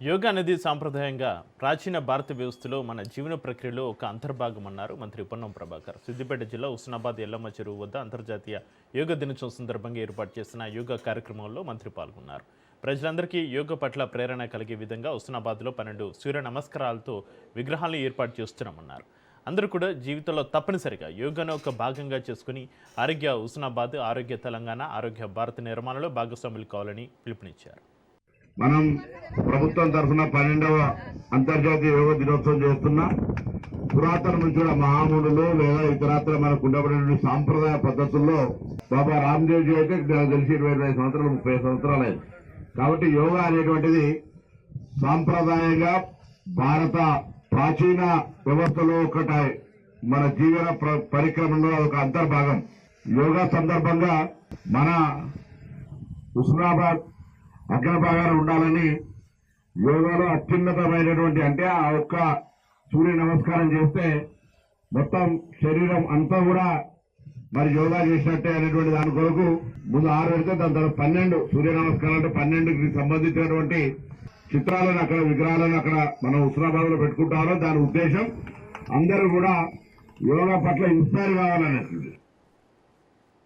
యోగా అనేది సాంప్రదాయంగా ప్రాచీన భారత వ్యవస్థలో మన జీవన ప్రక్రియలో ఒక అంతర్భాగం అన్నారు మంత్రి పొన్నం ప్రభాకర్. సిద్దిపేట జిల్లా హుస్నాబాద్ ఎల్లమ్మ చెరువు వద్ద అంతర్జాతీయ యోగా దినోత్సవం సందర్భంగా ఏర్పాటు చేసిన యోగా కార్యక్రమంలో మంత్రి పాల్గొన్నారు. ప్రజలందరికీ యోగా పట్ల ప్రేరణ కలిగే విధంగా హుస్నాబాద్లో 12 సూర్య నమస్కారాలతో విగ్రహాలను ఏర్పాటు చేస్తున్నామన్నారు. అందరూ కూడా జీవితంలో తప్పనిసరిగా యోగాను ఒక భాగంగా చేసుకుని హుస్నాబాద్ ఆరోగ్య తెలంగాణ ఆరోగ్య భారత నిర్మాణంలో భాగస్వాములు కావాలని పిలుపునిచ్చారు. మనం ప్రభుత్వం తరఫున 12వ అంతర్జాతీయ యోగా దినోత్సవం చేస్తున్నా. పురాతన నుంచి కూడా మహామునులు లేదా ఇతరత్ర మనకు ఉండబడిన సాంప్రదాయ పద్ధతుల్లో బాబా రామ్దేవ్ జీ అయితే తెలిసి 25 సంవత్సరాలు 30 సంవత్సరాలు అయింది. కాబట్టి యోగా అనేటువంటిది సాంప్రదాయంగా భారత ప్రాచీన వ్యవస్థలో ఒకటి మన జీవన పరిక్రమలో ఒక అంతర్భాగం. యోగా సందర్భంగా మన హుస్నాబాద్ అగ్రభాగాన ఉండాలని యోగాలో అత్యున్నతమైనటువంటి అంటే ఆ ఒక్క సూర్య నమస్కారం చేస్తే మొత్తం శరీరం అంతా కూడా మరి యోగా చేసినట్టే అనేటువంటి దాని కొరకు ముందు 6 పెడితే దాని తర్వాత 12 సూర్య నమస్కారాలు అంటే 12కి సంబంధించినటువంటి చిత్రాలను అక్కడ విగ్రహాలను అక్కడ మనం హుస్నాబాద్ లో పెట్టుకుంటామో దాని ఉద్దేశం అందరూ కూడా యోగా పట్ల ఇన్స్పైర్ కావాలనేది.